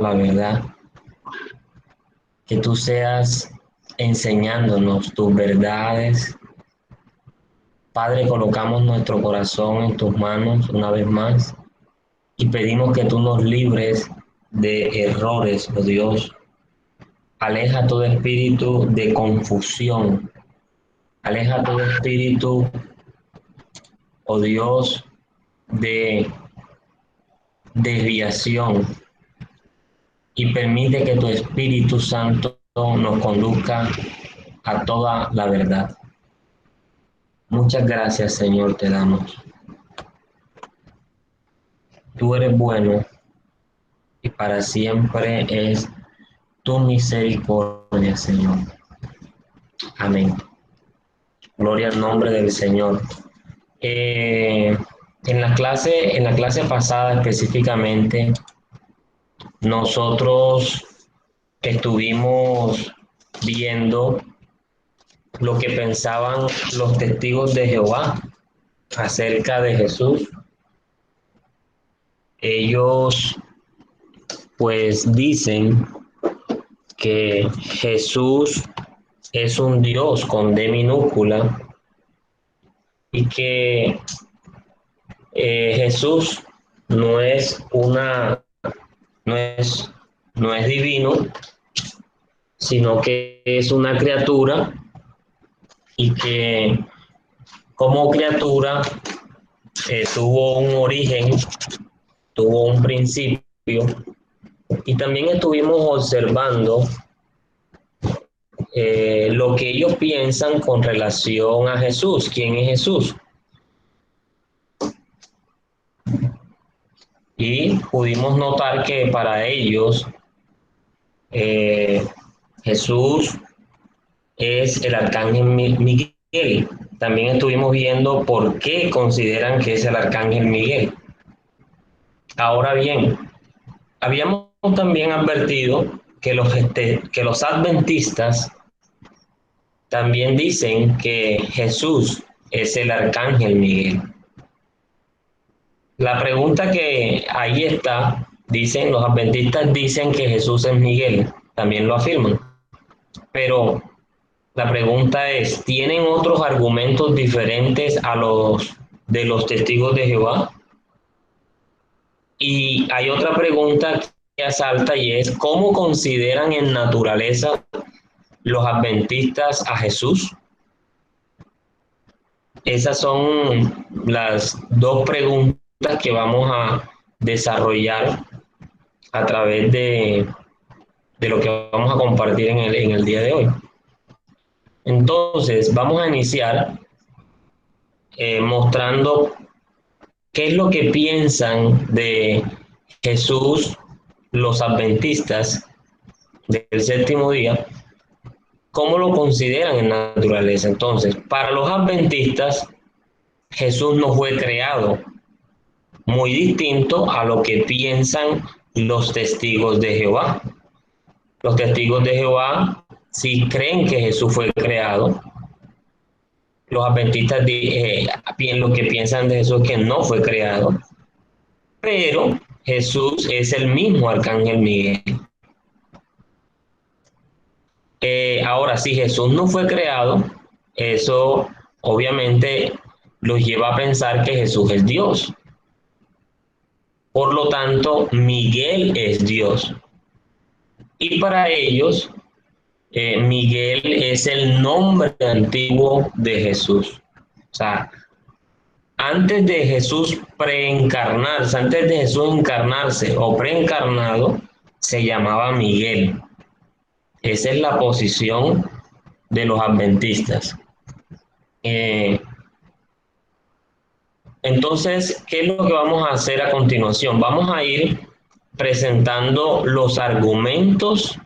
la verdad, que tú seas enseñándonos tus verdades. Padre, colocamos nuestro corazón en tus manos una vez más y pedimos que tú nos libres de errores, oh Dios. Aleja todo espíritu de confusión, aleja todo espíritu, oh Dios, de desviación y permite que tu Espíritu Santo nos conduzca a toda la verdad. Muchas gracias, Señor, te damos. Tú eres bueno y para siempre es tu misericordia, Señor. Amén. Gloria al nombre del Señor. Eh, en la clase pasada específicamente, nosotros estuvimos viendo lo que pensaban los testigos de Jehová acerca de Jesús. Ellos pues dicen que Jesús es un Dios con D minúscula y que Jesús no es una, no es, no es divino, sino que es una criatura y que como criatura tuvo un origen, tuvo un principio y también estuvimos observando lo que ellos piensan con relación a Jesús. ¿Quién es Jesús? Y pudimos notar que para ellos eh, Jesús es el arcángel Miguel. También estuvimos viendo por qué consideran que es el arcángel Miguel. Ahora bien, habíamos también advertido que los adventistas también dicen que Jesús es el arcángel Miguel. La pregunta que ahí está, dicen los adventistas dicen que Jesús es Miguel, también lo afirman. Pero la pregunta es, ¿tienen otros argumentos diferentes a los de los testigos de Jehová? Y hay otra pregunta que asalta y es, ¿cómo consideran en naturaleza los adventistas a Jesús? Esas son las dos preguntas que vamos a desarrollar a través de lo que vamos a compartir en el día de hoy. Entonces, vamos a iniciar mostrando qué es lo que piensan de Jesús los adventistas del séptimo día, cómo lo consideran en naturaleza. Entonces, para los adventistas, Jesús no fue creado, muy distinto a lo que piensan los testigos de Jehová. Los testigos de Jehová sí creen que Jesús fue creado. Los adventistas lo que piensan de Jesús es que no fue creado, pero Jesús es el mismo arcángel Miguel. Ahora, si Jesús no fue creado, eso obviamente los lleva a pensar que Jesús es Dios. Por lo tanto, Miguel es Dios. Y para ellos, Miguel es el nombre antiguo de Jesús. O sea, antes de Jesús preencarnarse, antes de Jesús encarnarse o preencarnado, se llamaba Miguel. Esa es la posición de los adventistas. Eh, entonces, ¿qué es lo que vamos a hacer a continuación? Vamos a ir presentando los argumentos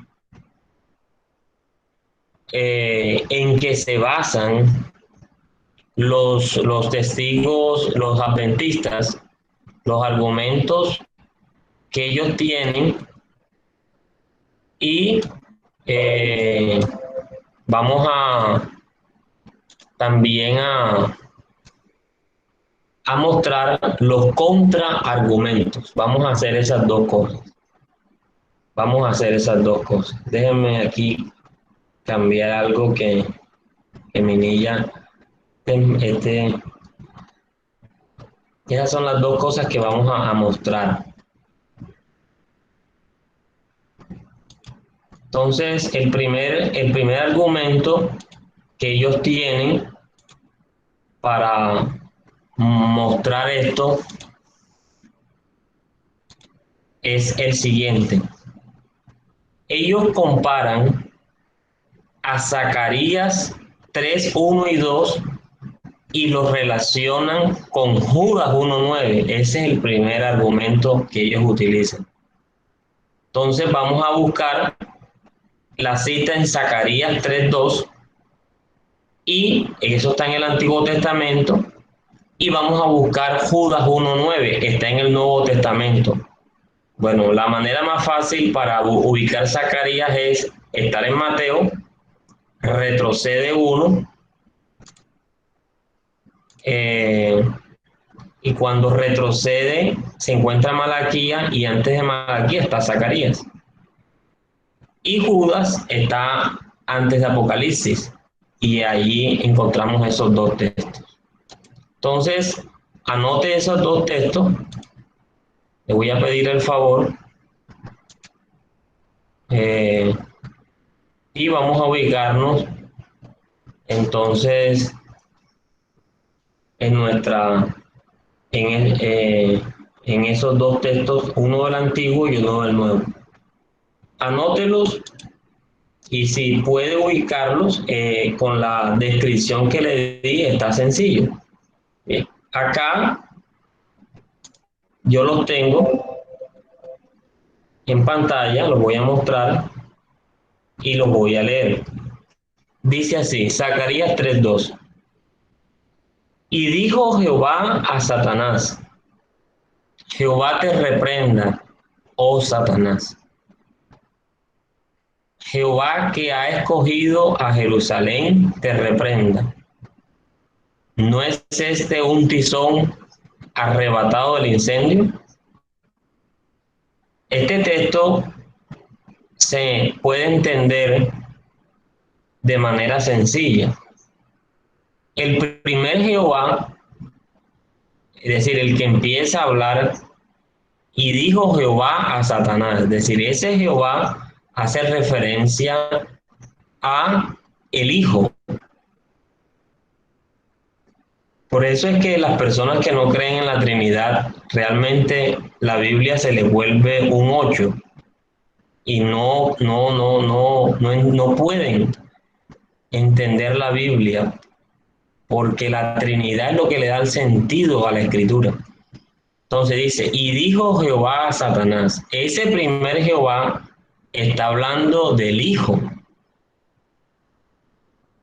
en que se basan los testigos, los adventistas, los argumentos que ellos tienen y vamos a también a mostrar los contraargumentos. Vamos a hacer esas dos cosas. Vamos a hacer esas dos cosas. Déjenme aquí cambiar algo que mi niña, este, esas son las dos cosas que vamos a mostrar. Entonces, el primer argumento que ellos tienen para mostrar esto es el siguiente. Ellos comparan a Zacarías 3:1 y 2 y los relacionan con Judas 1:9. Ese es el primer argumento que ellos utilizan. Entonces vamos a buscar la cita en Zacarías 3:2 y eso está en el Antiguo Testamento, y vamos a buscar Judas 1:9, que está en el Nuevo Testamento. Bueno, la manera más fácil para ubicar Zacarías es estar en Mateo, retrocede uno, y cuando retrocede se encuentra Malaquías y antes de Malaquías está Zacarías. Y Judas está antes de Apocalipsis y allí encontramos esos dos textos. Entonces, anote esos dos textos. Le voy a pedir el favor eh, y vamos a ubicarnos entonces en nuestra en esos dos textos, uno del Antiguo y uno del Nuevo. Anótelos y si puede ubicarlos con la descripción que le di, está sencillo. Bien. Acá yo los tengo en pantalla, los voy a mostrar y los voy a leer. Dice así, Zacarías 3:2. Y dijo Jehová a Satanás, Jehová te reprenda, oh Satanás. Jehová que ha escogido a Jerusalén te reprenda. ¿No es este un tizón arrebatado del incendio? Este texto se puede entender de manera sencilla. El primer Jehová, es decir, el que empieza a hablar, y dijo Jehová a Satanás, es decir, ese Jehová hace referencia a el Hijo. Por eso es que las personas que no creen en la Trinidad, realmente la Biblia se les vuelve un 8 y no pueden entender la Biblia porque la Trinidad es lo que le da el sentido a la Escritura. Entonces dice, y dijo Jehová a Satanás, ese primer Jehová está hablando del Hijo.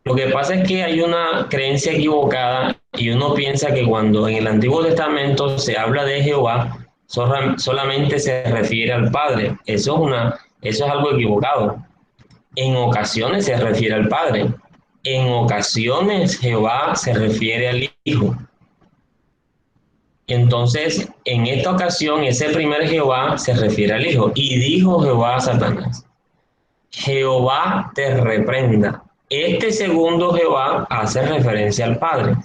Lo que pasa es que hay una creencia equivocada y uno piensa que cuando en el Antiguo Testamento se habla de Jehová, solamente se refiere al Padre. Eso es algo equivocado. En ocasiones se refiere al Padre. En ocasiones Jehová se refiere al Hijo. Entonces, en esta ocasión, ese primer Jehová se refiere al Hijo. Y dijo Jehová a Satanás, Jehová te reprenda. Este segundo Jehová hace referencia al Padre.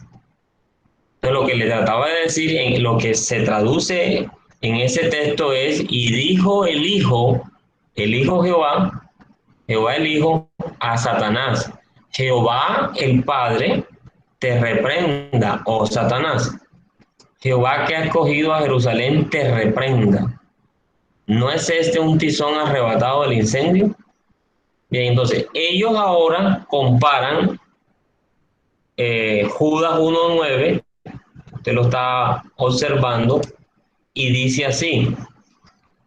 Entonces, lo que le trataba de decir, en lo que se traduce en ese texto es, y dijo el Hijo Jehová, Jehová el Hijo, a Satanás, Jehová el Padre te reprenda, oh Satanás. Jehová que ha escogido a Jerusalén te reprenda. ¿No es este un tizón arrebatado del incendio? Bien, entonces ellos ahora comparan Judas 1:9, usted lo está observando, y dice así,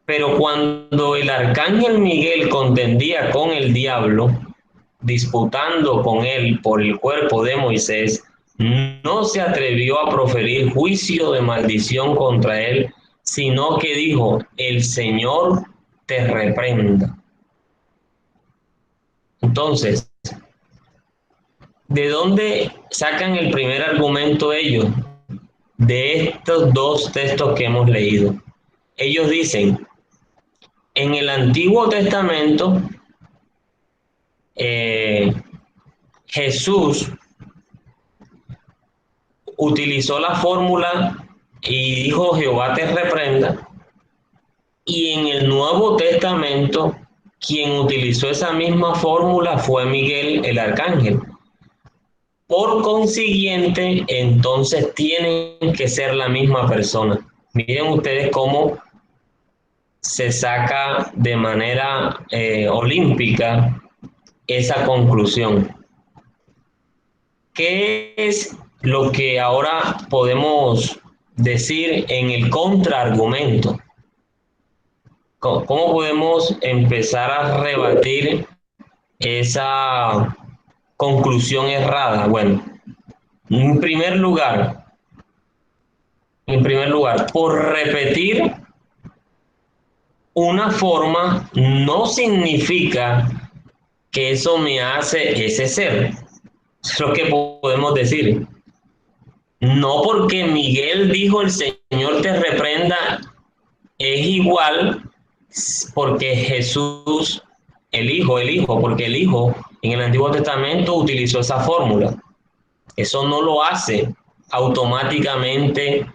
pero cuando el arcángel Miguel contendía con el diablo, disputando con él por el cuerpo de Moisés, no se atrevió a proferir juicio de maldición contra él, sino que dijo, el Señor te reprenda. Entonces, ¿de dónde sacan el primer argumento ellos? De estos dos textos que hemos leído. Ellos dicen, En el Antiguo Testamento, eh, Jesús utilizó la fórmula y dijo Jehová te reprenda, y en el Nuevo Testamento quien utilizó esa misma fórmula fue Miguel el Arcángel. Por consiguiente, entonces tienen que ser la misma persona. Miren ustedes cómo se saca de manera olímpica esa conclusión. ¿Qué es lo que ahora podemos decir en el contraargumento? ¿Cómo podemos empezar a rebatir esa conclusión errada? Bueno, en primer lugar, por repetir una forma no significa que eso me hace ese ser. Es lo que podemos decir. No porque Miguel dijo el Señor te reprenda, es igual porque Jesús, porque el Hijo en el Antiguo Testamento utilizó esa fórmula. Eso no lo hace automáticamente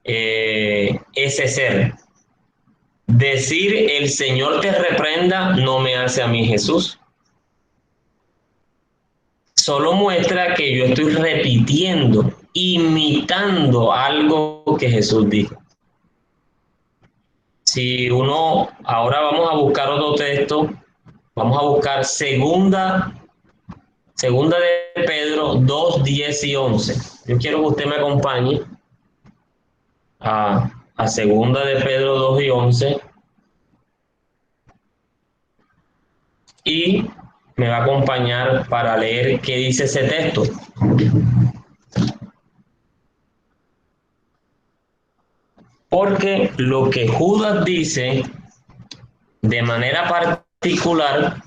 ese ser. Decir el Señor te reprenda no me hace a mí Jesús. Solo muestra que yo estoy repitiendo, imitando algo que Jesús dijo. Si uno, ahora vamos a buscar otro texto, vamos a buscar segunda de Pedro 2, 10 y 11. Yo quiero que usted me acompañe a segunda de Pedro 2 y 11 y me va a acompañar para leer qué dice ese texto. Porque lo que Judas dice de manera particular,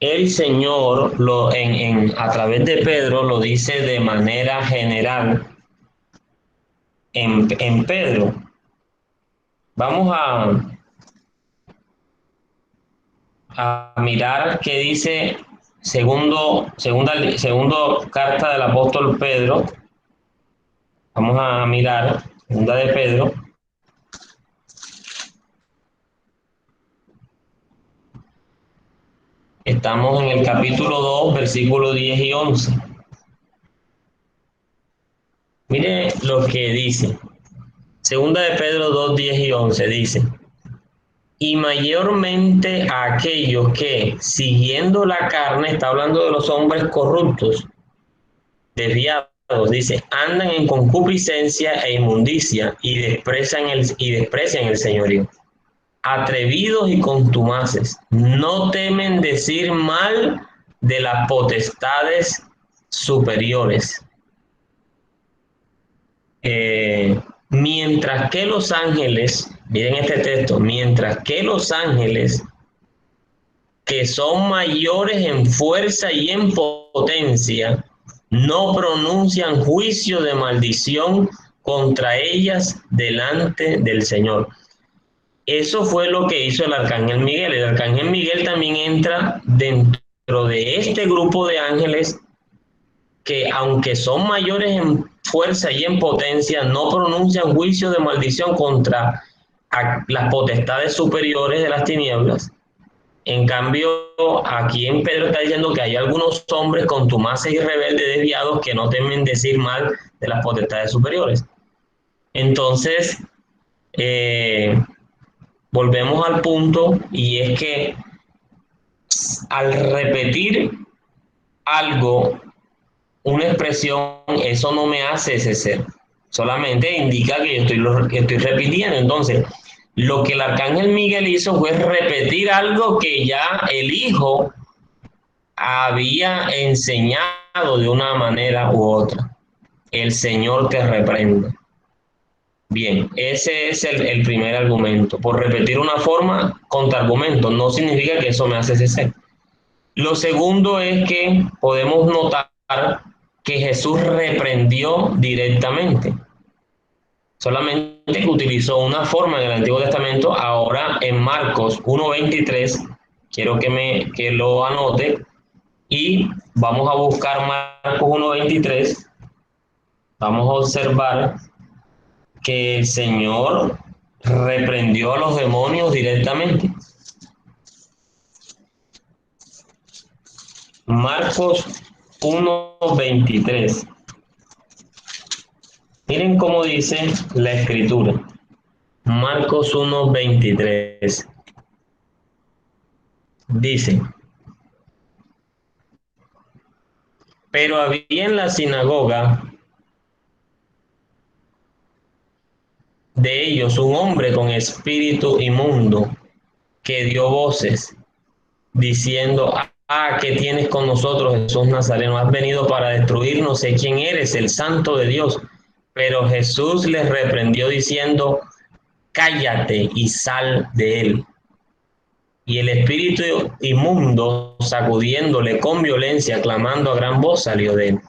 el Señor a través de Pedro lo dice de manera general en Pedro. Vamos a mirar qué dice segundo carta del apóstol Pedro. Vamos a mirar segunda de Pedro. Estamos en el capítulo 2, versículos 10 y 11. Mire lo que dice. Segunda de Pedro 2, 10 y 11 dice: y mayormente a aquellos que, siguiendo la carne, está hablando de los hombres corruptos, desviados, dice, andan en concupiscencia e inmundicia y desprecian el señorío. Atrevidos y contumaces, no temen decir mal de las potestades superiores. Mientras que los ángeles, miren este texto, mientras que los ángeles que son mayores en fuerza y en potencia, no pronuncian juicio de maldición contra ellas delante del Señor. Eso fue lo que hizo el arcángel Miguel. El arcángel Miguel también entra dentro de este grupo de ángeles que, aunque son mayores en fuerza y en potencia, no pronuncian juicio de maldición contra las potestades superiores de las tinieblas. En cambio, aquí en Pedro está diciendo que hay algunos hombres contumaces y rebeldes desviados que no temen decir mal de las potestades superiores. Entonces, volvemos al punto, y es que al repetir algo, una expresión, eso no me hace ese ser. Solamente indica que estoy repitiendo. Entonces, lo que el arcángel Miguel hizo fue repetir algo que ya el Hijo había enseñado de una manera u otra. El Señor te reprende. Bien, ese es el primer argumento. Por repetir una forma, contraargumento, no significa que eso me hace ese ser. Lo segundo es que podemos notar que Jesús reprendió directamente. Solamente que utilizó una forma en el Antiguo Testamento, ahora en Marcos 1:23, quiero que lo anote, y vamos a buscar Marcos 1:23. Vamos a observar que el Señor reprendió a los demonios directamente. Marcos 1:23. Miren cómo dice la escritura. Marcos 1:23. Dice: pero había en la sinagoga de ellos un hombre con espíritu inmundo que dio voces diciendo: ¿qué tienes con nosotros, Jesús Nazareno? Has venido para destruirnos, no sé quién eres, el Santo de Dios. Pero Jesús les reprendió diciendo: cállate y sal de él. Y el espíritu inmundo, sacudiéndole con violencia, clamando a gran voz, salió de él.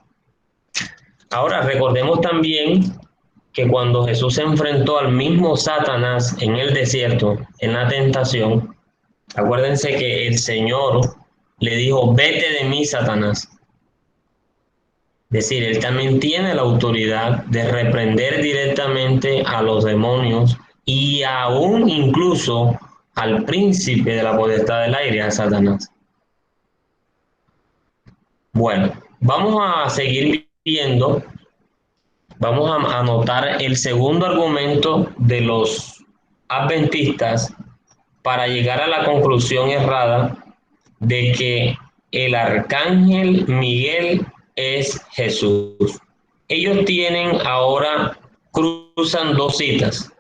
Ahora recordemos también que cuando Jesús se enfrentó al mismo Satanás en el desierto, en la tentación, acuérdense que el Señor le dijo: vete de mí, Satanás. Es decir, él también tiene la autoridad de reprender directamente a los demonios y aún incluso al príncipe de la potestad del aire, a Satanás. Bueno, vamos a seguir viendo, vamos a anotar el segundo argumento de los adventistas para llegar a la conclusión errada de que el arcángel Miguel es Jesús. Ellos tienen ahora, cruzan dos citas,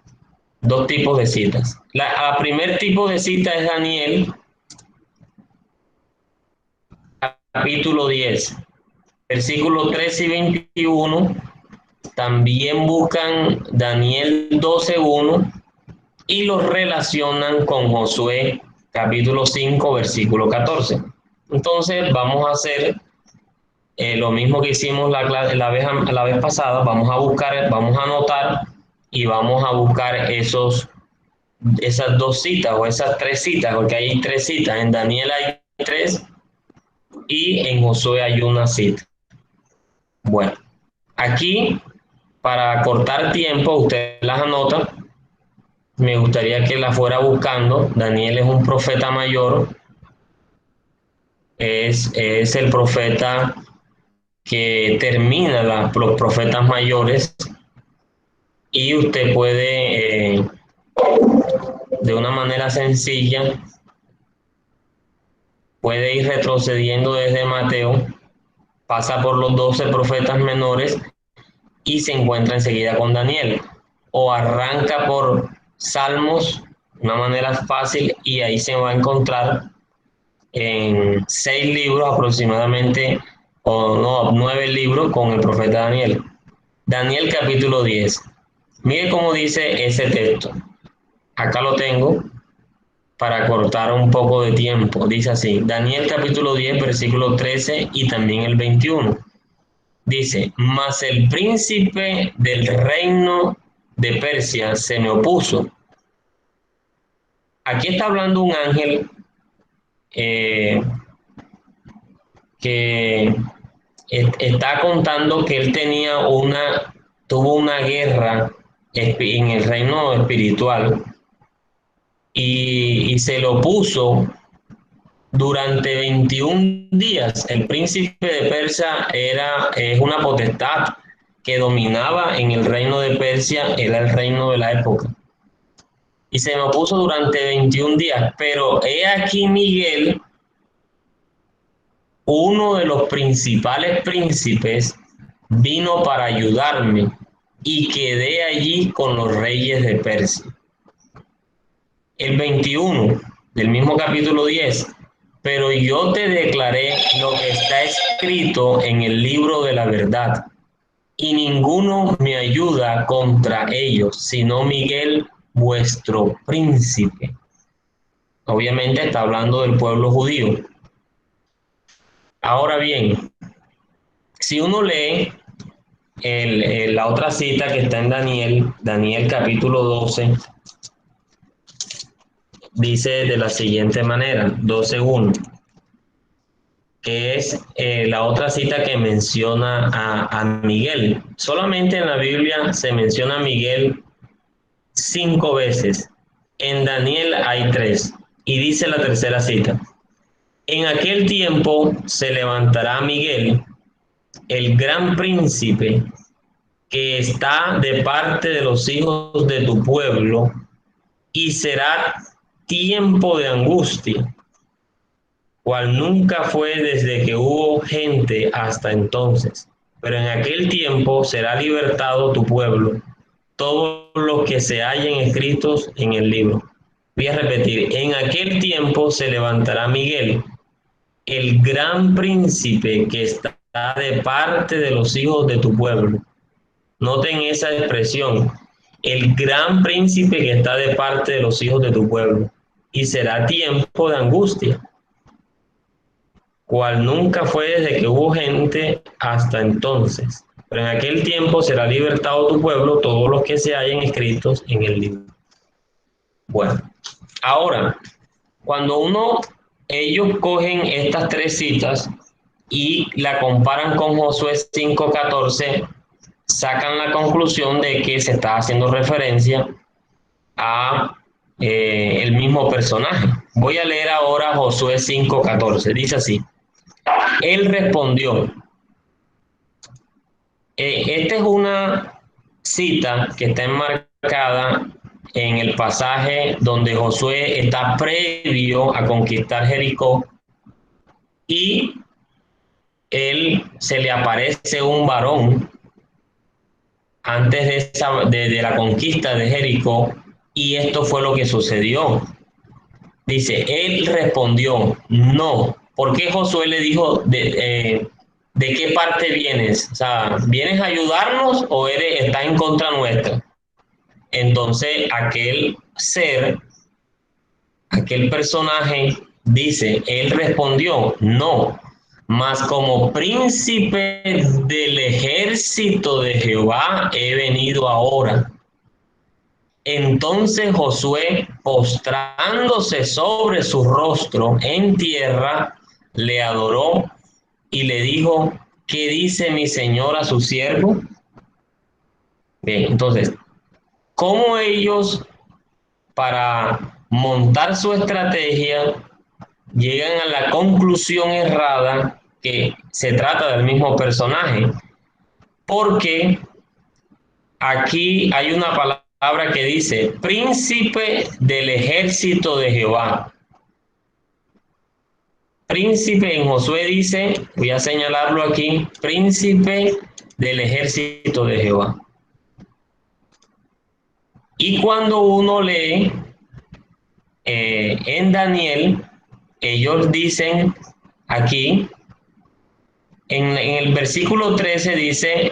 dos tipos de citas. La primer tipo de cita es Daniel, capítulo 10, versículos 13 y 21. También buscan Daniel 12:1 y los relacionan con Josué, capítulo 5, versículo 14. Entonces vamos a hacer lo mismo que hicimos la vez pasada. Vamos a buscar, vamos a anotar y vamos a buscar esas dos citas o esas tres citas, porque hay tres citas. En Daniel hay tres y en Josué hay una cita. Bueno, aquí, para cortar tiempo, usted las anota. Me gustaría que la fuera buscando. Daniel es un profeta mayor, es el profeta que termina los profetas mayores, y usted puede, de una manera sencilla, puede ir retrocediendo desde Mateo, pasa por los 12 profetas menores y se encuentra enseguida con Daniel. O arranca por Salmos, una manera fácil, y ahí se va a encontrar en 6 libros aproximadamente, o no, 9 libros con el profeta Daniel. Daniel capítulo 10. Mire cómo dice ese texto. Acá lo tengo para cortar un poco de tiempo. Dice así: Daniel capítulo 10, versículo 13 y también el 21. Dice: mas el príncipe del reino de Persia se me opuso. Aquí está hablando un ángel eh, que está contando que él tuvo una guerra en el reino espiritual, y se lo opuso durante 21 días. El príncipe de Persia es una potestad que dominaba en el reino de Persia, era el reino de la época. Y se me opuso durante 21 días, pero he aquí Miguel, uno de los principales príncipes, vino para ayudarme y quedé allí con los reyes de Persia. El 21 del mismo capítulo 10. Pero yo te declaré lo que está escrito en el libro de la verdad, y ninguno me ayuda contra ellos, sino Miguel, vuestro príncipe. Obviamente está hablando del pueblo judío. Ahora bien, si uno lee la otra cita que está en Daniel, Daniel capítulo 12, dice de la siguiente manera, 12:1, que es la otra cita que menciona a Miguel. Solamente en la Biblia se menciona a Miguel 5 veces. En Daniel hay 3. Y dice la tercera cita: en aquel tiempo se levantará Miguel, el gran príncipe, que está de parte de los hijos de tu pueblo, y será tiempo de angustia, cual nunca fue desde que hubo gente hasta entonces. Pero en aquel tiempo será libertado tu pueblo, todos los que se hallen escritos en el libro. Voy a repetir: en aquel tiempo se levantará Miguel, el gran príncipe que está de parte de los hijos de tu pueblo. Noten esa expresión: el gran príncipe que está de parte de los hijos de tu pueblo. Y será tiempo de angustia, cual nunca fue desde que hubo gente hasta entonces. Pero en aquel tiempo será libertado tu pueblo, todos los que se hayan escritos en el libro. Bueno, ahora, ellos cogen estas 3 citas y la comparan con Josué 5:14, sacan la conclusión de que se está haciendo referencia a el mismo personaje. Voy a leer ahora Josué 5:14. Dice así: él respondió. Esta es una cita que está enmarcada en el pasaje donde Josué está previo a conquistar Jericó y él se le aparece un varón antes de la conquista de Jericó, y esto fue lo que sucedió. Dice, él respondió, no. ¿Por qué Josué le dijo de qué parte vienes? O sea, ¿vienes a ayudarnos o está en contra nuestra? Entonces, aquel personaje dice, él respondió, no, mas como príncipe del ejército de Jehová he venido ahora. Entonces Josué, postrándose sobre su rostro en tierra, le adoró y le dijo, ¿qué dice mi señor a su siervo? Bien, entonces, ¿cómo ellos, para montar su estrategia, llegan a la conclusión errada que se trata del mismo personaje? Porque aquí hay una palabra que dice príncipe del ejército de Jehová. Príncipe en Josué dice, voy a señalarlo aquí, príncipe del ejército de Jehová. Y cuando uno lee en Daniel, ellos dicen aquí, en el versículo 13 dice,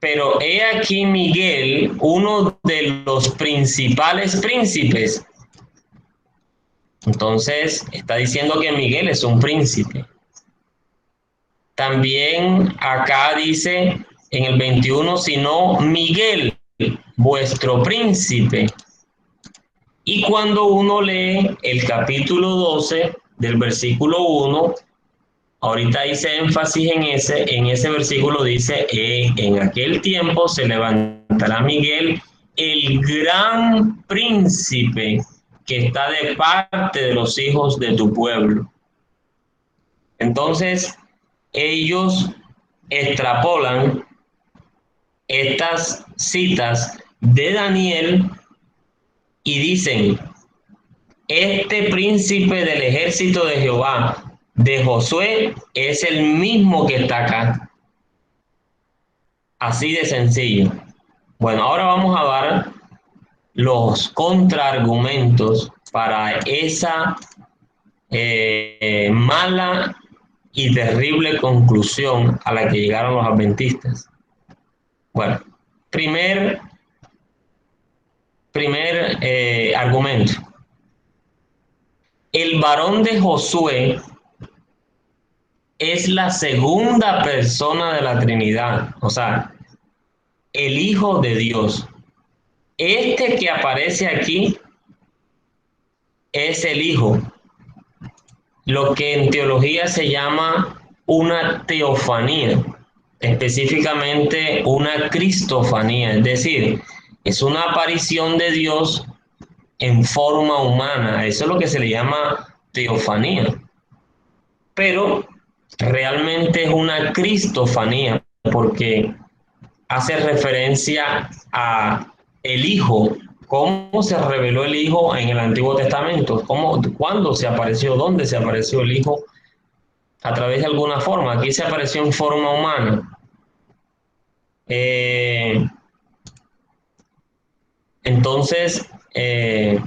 pero he aquí Miguel, uno de los principales príncipes. Entonces está diciendo que Miguel es un príncipe. También acá dice en el 21, sino Miguel, vuestro príncipe. Y cuando uno lee el capítulo 12 del versículo 1, ahorita hice énfasis en ese versículo dice, en aquel tiempo se levantará Miguel, el gran príncipe que está de parte de los hijos de tu pueblo. Entonces, ellos extrapolan estas citas de Daniel y dicen, este príncipe del ejército de Jehová, de Josué, es el mismo que está acá. Así de sencillo. Bueno, ahora vamos a dar los contraargumentos para esa mala y terrible conclusión a la que llegaron los adventistas. Bueno, primer argumento. El varón de Josué es la segunda persona de la Trinidad, o sea, el Hijo de Dios. Este que aparece aquí es el Hijo, lo que en teología se llama una teofanía, específicamente una cristofanía, es decir, es una aparición de Dios en forma humana, eso es lo que se le llama teofanía, pero realmente es una cristofanía porque hace referencia a el Hijo, cómo se reveló el Hijo en el Antiguo Testamento, cómo, cuándo se apareció, dónde se apareció el Hijo a través de alguna forma. Aquí se apareció en forma humana. Eh, entonces, ese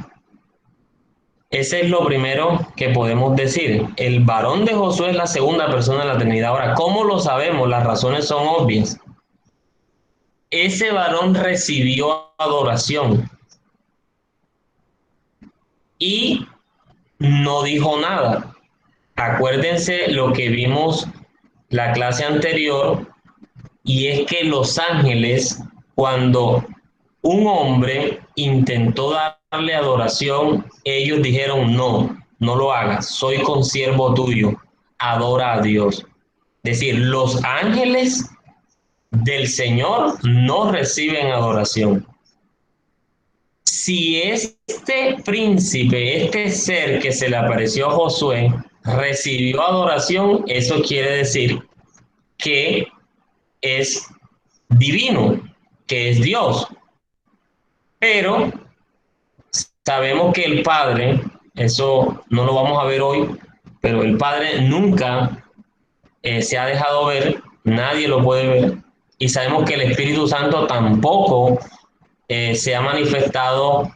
es lo primero que podemos decir. El varón de Josué es la segunda persona de la Trinidad. Ahora, ¿cómo lo sabemos? Las razones son obvias. Ese varón recibió adoración y no dijo nada. Acuérdense lo que vimos la clase anterior, y es que los ángeles, cuando un hombre intentó darle adoración, ellos dijeron, no, no lo hagas, soy consiervo tuyo, adora a Dios. Es decir, los ángeles del Señor no reciben adoración. Si este príncipe, este ser que se le apareció a Josué, recibió adoración, eso quiere decir que es divino, que es Dios. Pero sabemos que el Padre, eso no lo vamos a ver hoy, pero el Padre nunca se ha dejado ver, nadie lo puede ver, y sabemos que el Espíritu Santo tampoco se ha manifestado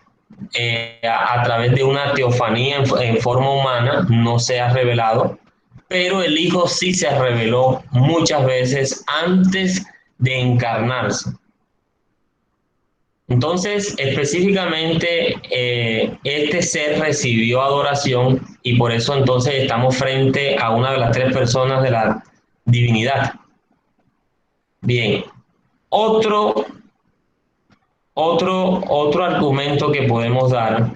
a través de una teofanía en forma humana, no se ha revelado, pero el Hijo sí se reveló muchas veces antes de encarnarse. Entonces, específicamente, este ser recibió adoración y por eso entonces estamos frente a una de las tres personas de la divinidad. Bien, otro, otro argumento que podemos dar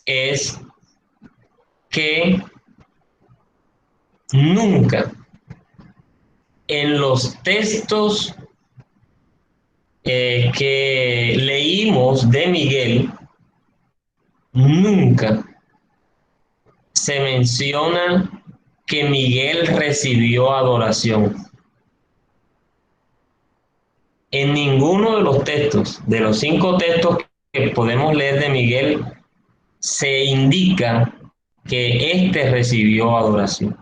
es que nunca en los textos que leímos de Miguel, nunca se menciona que Miguel recibió adoración. En ninguno de los textos, de los 5 textos que podemos leer de Miguel, se indica que éste recibió adoración.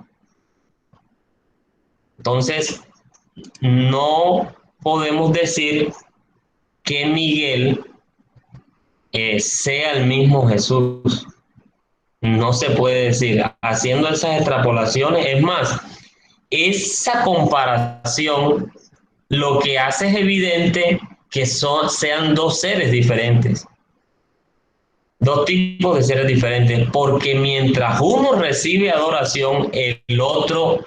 Entonces, no podemos decir que Miguel sea el mismo Jesús. No se puede decir. Haciendo esas extrapolaciones, es más, esa comparación lo que hace es evidente que sean dos seres diferentes, dos tipos de seres diferentes, porque mientras uno recibe adoración, el otro,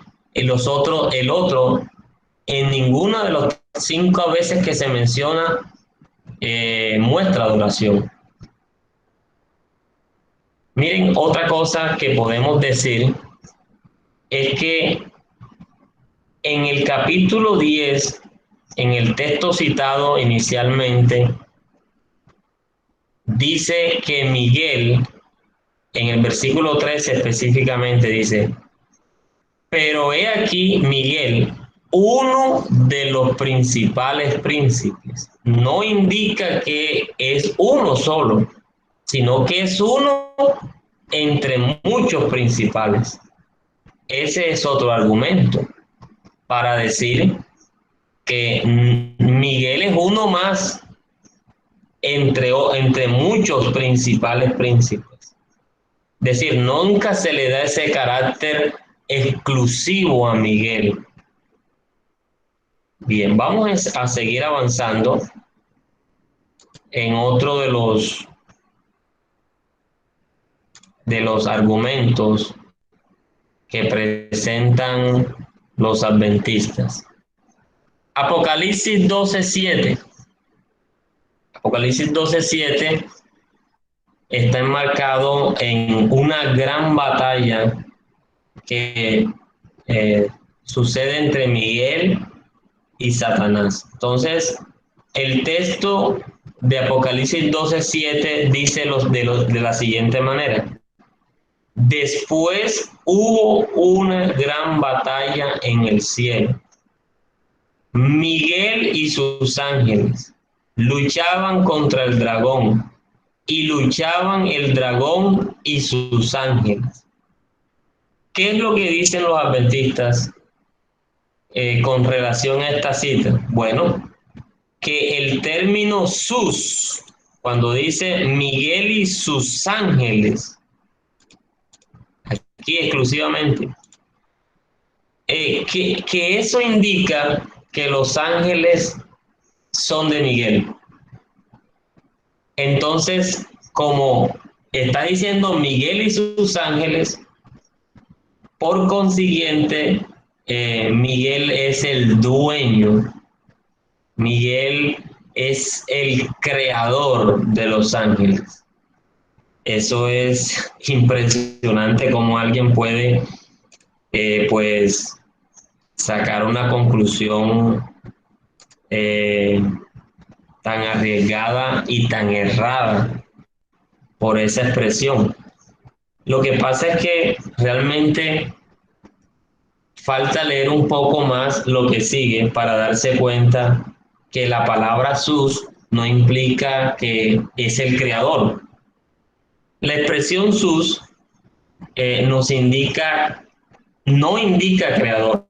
en ninguna de las 5 veces que se menciona, muestra adoración. Miren, otra cosa que podemos decir es que en el capítulo 10, en el texto citado inicialmente, dice que Miguel, en el versículo 13 específicamente, dice, pero he aquí Miguel, uno de los principales príncipes. No indica que es uno solo, sino que es uno entre muchos principales. Ese es otro argumento para decir que Miguel es uno más entre muchos principales príncipes. Es decir, nunca se le da ese carácter exclusivo a Miguel. Bien, vamos a seguir avanzando en otro de los argumentos que presentan los adventistas. Apocalipsis 12:7. Apocalipsis 12:7 está enmarcado en una gran batalla que sucede entre Miguel y Satanás. Entonces, el texto de Apocalipsis 12:7 dice de la siguiente manera: después hubo una gran batalla en el cielo. Miguel y sus ángeles luchaban contra el dragón, y luchaban el dragón y sus ángeles. ¿Qué es lo que dicen los adventistas con relación a esta cita? Bueno, que el término sus, cuando dice Miguel y sus ángeles, aquí exclusivamente, que eso indica que los ángeles son de Miguel. Entonces, como está diciendo Miguel y sus ángeles, por consiguiente, Miguel es el dueño, Miguel es el creador de los ángeles. Eso es impresionante cómo alguien puede, pues, sacar una conclusión tan arriesgada y tan errada por esa expresión. Lo que pasa es que realmente falta leer un poco más lo que sigue para darse cuenta que la palabra sus no implica que es el creador. La expresión sus nos indica, no indica creador,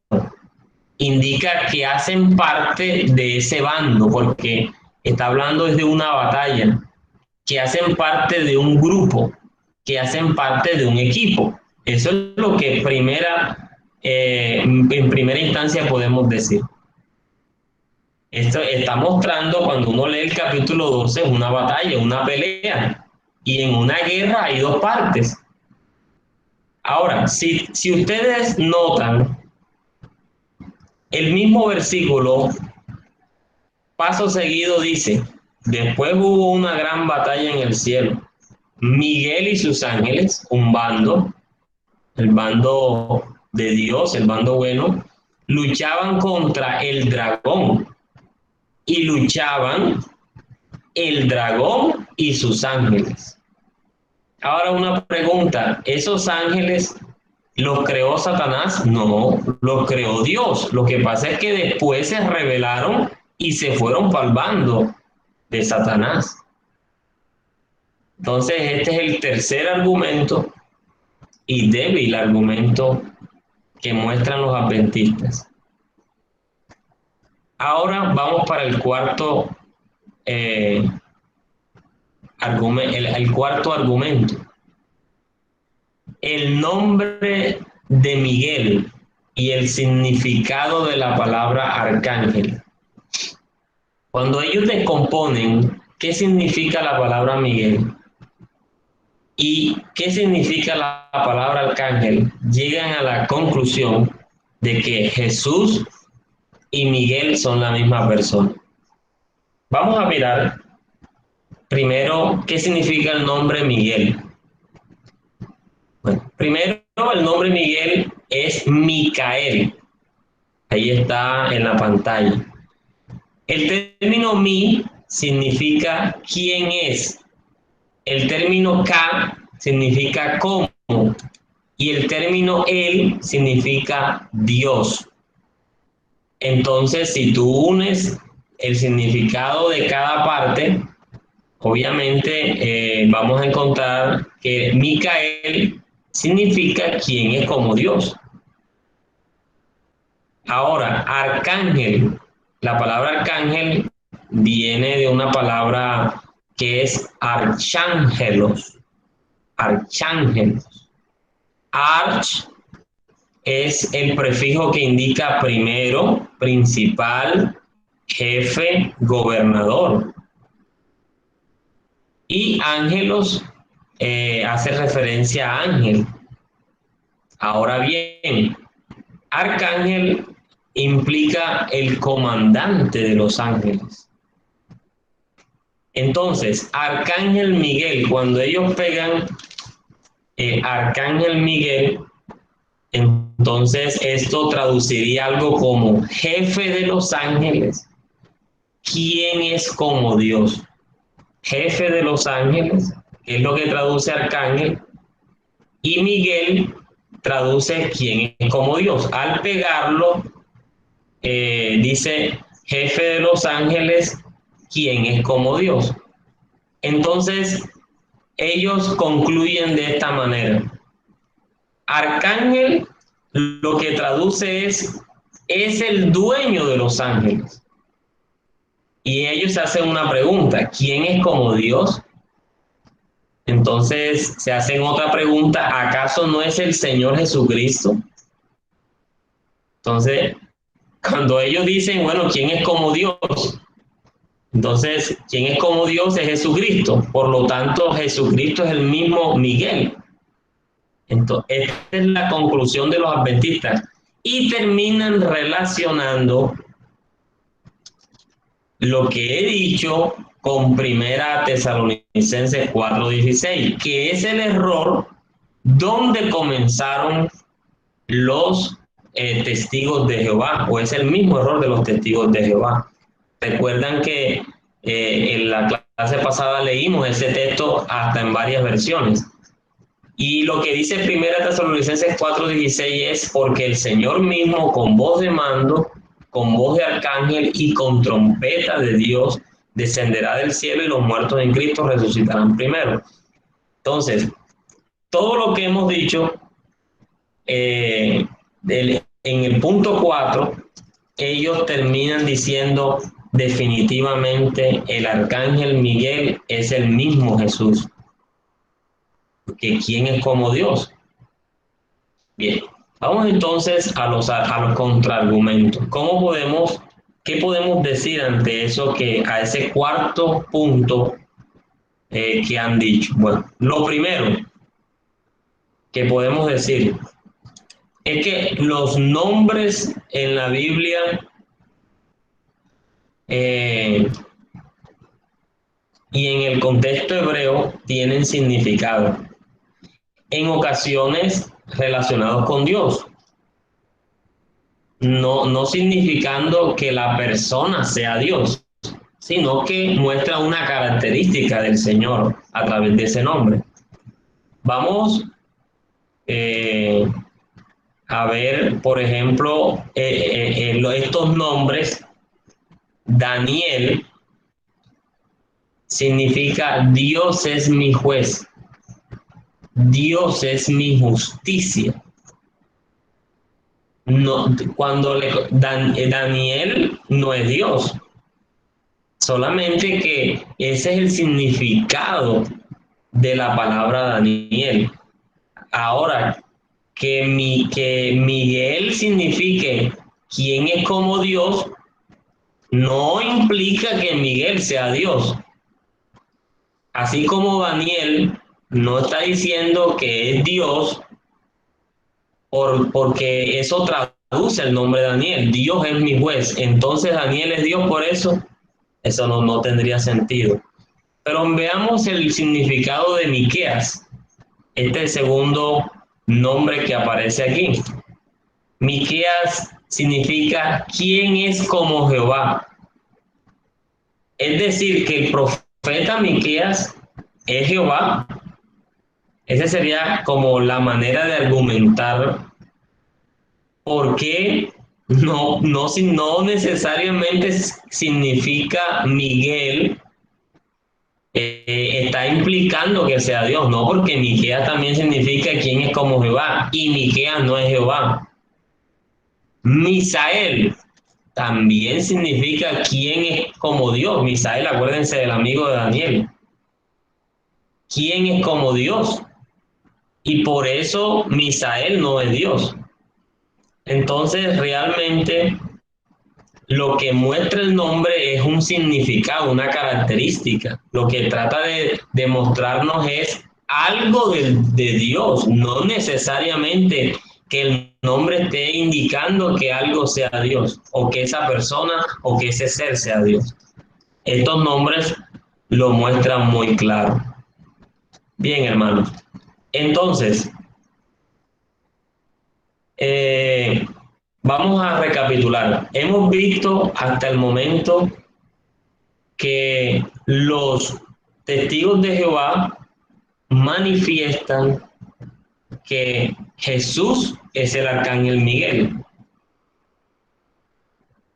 indica que hacen parte de ese bando, porque está hablando desde una batalla, que hacen parte de un grupo, que hacen parte de un equipo. Eso es lo que en primera instancia podemos decir. Esto está mostrando, cuando uno lee el capítulo 12, una batalla, una pelea, y en una guerra hay dos partes. Ahora, si ustedes notan, el mismo versículo, paso seguido dice: después hubo una gran batalla en el cielo. Miguel y sus ángeles, un bando, el bando de Dios, el bando bueno, luchaban contra el dragón, y luchaban el dragón y sus ángeles. Ahora una pregunta: ¿esos ángeles los creó Satanás? No, los creó Dios. Lo que pasa es que después se rebelaron y se fueron para el bando de Satanás. Entonces, este es el tercer argumento y débil argumento que muestran los adventistas. Ahora vamos para el cuarto el cuarto argumento. El nombre de Miguel y el significado de la palabra arcángel. Cuando ellos descomponen qué significa la palabra Miguel y qué significa la palabra arcángel, llegan a la conclusión de que Jesús y Miguel son la misma persona. Vamos a mirar primero qué significa el nombre Miguel. Bueno, primero, el nombre Miguel es Micael. Ahí está en la pantalla. El término mi significa quién es. El término K significa cómo. Y el término él significa Dios. Entonces, si tú unes el significado de cada parte, obviamente vamos a encontrar que Micael significa quién es como Dios. Ahora, arcángel. La palabra arcángel viene de una palabra que es archángelos. Archángelos. Arch es el prefijo que indica primero, principal, jefe, gobernador. Y ángelos hace referencia a ángel. Ahora bien, arcángel implica el comandante de los ángeles. Entonces, Arcángel Miguel, cuando ellos pegan Arcángel Miguel, entonces esto traduciría algo como jefe de los ángeles. ¿Quién es como Dios? Jefe de los ángeles, que es lo que traduce Arcángel, y Miguel traduce quién es como Dios. Al pegarlo, dice jefe de los ángeles, quién es como Dios. Entonces, ellos concluyen de esta manera. Arcángel lo que traduce es el dueño de los ángeles. Y ellos hacen una pregunta, ¿quién es como Dios? Entonces se hacen otra pregunta, ¿acaso no es el Señor Jesucristo? Entonces, cuando ellos dicen, bueno, ¿quién es como Dios? Entonces, ¿quién es como Dios? Es Jesucristo. Por lo tanto, Jesucristo es el mismo Miguel. Entonces, esta es la conclusión de los adventistas. Y terminan relacionando lo que he dicho con Primera Tesalonicenses 4:16, que es el error donde comenzaron los testigos de Jehová, o es el mismo error de los testigos de Jehová. Recuerdan que en la clase pasada leímos ese texto hasta en varias versiones. Y lo que dice Primera Tesalonicenses 4:16 es porque el Señor mismo con voz de mando, con voz de arcángel y con trompeta de Dios descenderá del cielo y los muertos en Cristo resucitarán primero. Entonces, todo lo que hemos dicho en el punto 4, ellos terminan diciendo definitivamente el arcángel Miguel es el mismo Jesús. Que quién es como Dios. Bien, vamos entonces a los contraargumentos. ¿Qué podemos decir ante eso a ese cuarto punto que han dicho? Bueno, lo primero que podemos decir es que los nombres en la Biblia y en el contexto hebreo tienen significado. En ocasiones relacionados con Dios, no significando que la persona sea Dios, sino que muestra una característica del Señor a través de ese nombre. Vamos a ver, por ejemplo, estos nombres. Daniel significa Dios es mi juez, Dios es mi justicia. No, Daniel no es Dios, solamente que ese es el significado de la palabra Daniel. Ahora, que Miguel signifique quién es como Dios, no implica que Miguel sea Dios. Así como Daniel no está diciendo que es Dios, porque eso traduce el nombre de Daniel. Dios es mi juez. Entonces Daniel es Dios por eso. Eso no tendría sentido. Pero veamos el significado de Miqueas. Este es el segundo nombre que aparece aquí. Miqueas significa ¿quién es como Jehová? Es decir, que el profeta Miqueas es Jehová. Esa sería como la manera de argumentar por qué no necesariamente significa Miguel está implicando que sea Dios, no, porque Miqueas también significa quién es como Jehová, y Miqueas no es Jehová. Misael también significa quién es como Dios. Misael, acuérdense del amigo de Daniel. ¿Quién es como Dios? Y por eso Misael no es Dios. Entonces, realmente lo que muestra el nombre es un significado, una característica. Lo que trata de demostrarnos es algo de Dios, no necesariamente que el nombre esté indicando que algo sea Dios, o que esa persona o que ese ser sea Dios. Estos nombres lo muestran muy claro. Bien, hermanos. Entonces, eh, vamos a recapitular. Hemos visto hasta el momento que los testigos de Jehová manifiestan que Jesús es el arcángel Miguel,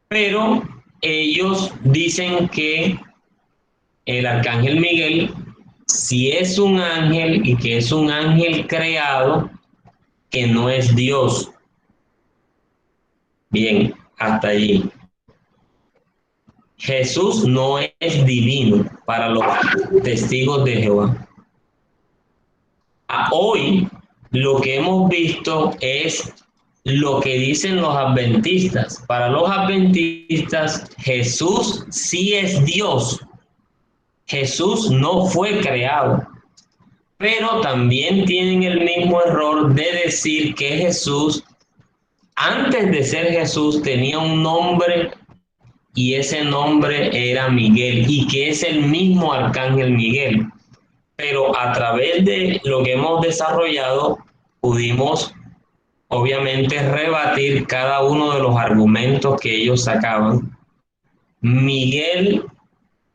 pero ellos dicen que el arcángel Miguel, si es un ángel y que es un ángel creado, que no es Dios. Bien, hasta allí. Jesús no es divino para los testigos de Jehová. Hoy lo que hemos visto es lo que dicen los adventistas. Para los adventistas, Jesús sí es Dios. Jesús no fue creado. Pero también tienen el mismo error de decir que Jesús, antes de ser Jesús, tenía un nombre y ese nombre era Miguel y que es el mismo arcángel Miguel. Pero a través de lo que hemos desarrollado, pudimos obviamente rebatir cada uno de los argumentos que ellos sacaban. Miguel,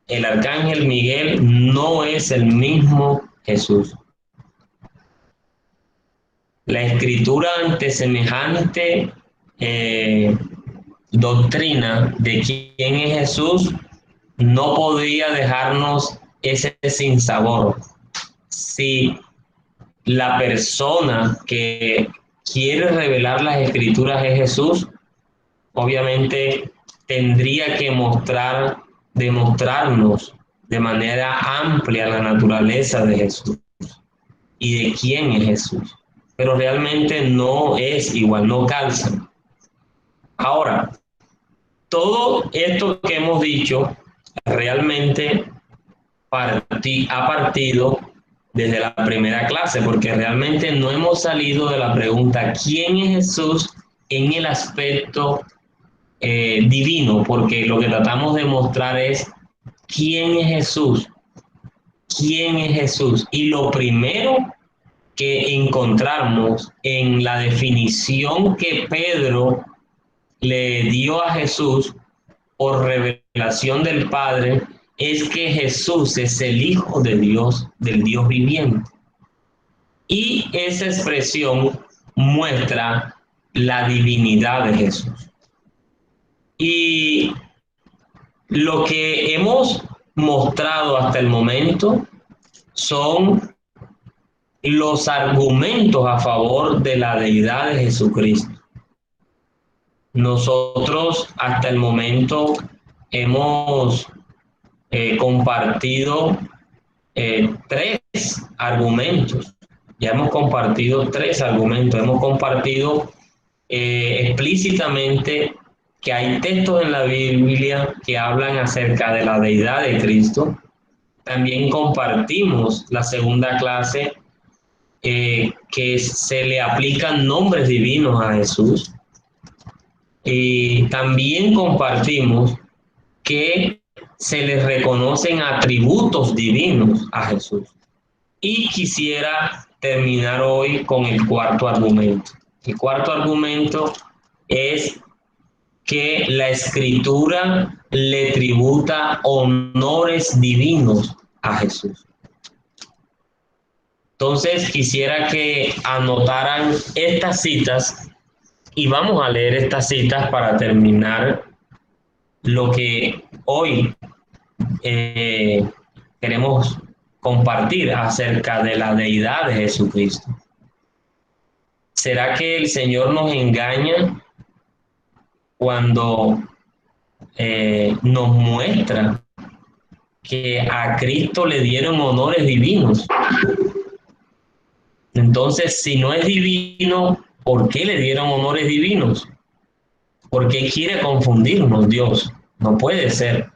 el arcángel Miguel, no es el mismo Jesús. La escritura ante semejante doctrina de quién es Jesús no podría dejarnos ese sinsabor. Si la persona que quiere revelar las escrituras es Jesús, obviamente tendría que demostrarnos de manera amplia la naturaleza de Jesús y de quién es Jesús. Pero realmente no es igual, no calza. Ahora, todo esto que hemos dicho realmente ha partido desde la primera clase, porque realmente no hemos salido de la pregunta ¿quién es Jesús en el aspecto divino? Porque lo que tratamos de mostrar es quién es Jesús, quién es Jesús. Y lo primero que encontramos en la definición que Pedro le dio a Jesús por revelación del Padre es que Jesús es el Hijo de Dios, del Dios viviente. Y esa expresión muestra la divinidad de Jesús. Y lo que hemos mostrado hasta el momento son los argumentos a favor de la deidad de Jesucristo. Nosotros hasta el momento hemos compartido tres argumentos. Ya hemos compartido tres argumentos. Hemos compartido explícitamente que hay textos en la Biblia que hablan acerca de la deidad de Cristo. También compartimos la segunda clase que se le aplican nombres divinos a Jesús. Y también compartimos que se les reconocen atributos divinos a Jesús. Y quisiera terminar hoy con el cuarto argumento. El cuarto argumento es que la Escritura le tributa honores divinos a Jesús. Entonces quisiera que anotaran estas citas y vamos a leer estas citas para terminar lo que hoy queremos compartir acerca de la deidad de Jesucristo. ¿Será que el Señor nos engaña cuando nos muestra que a Cristo le dieron honores divinos? Entonces, si no es divino, ¿por qué le dieron honores divinos? ¿Por qué quiere confundirnos Dios? No puede ser.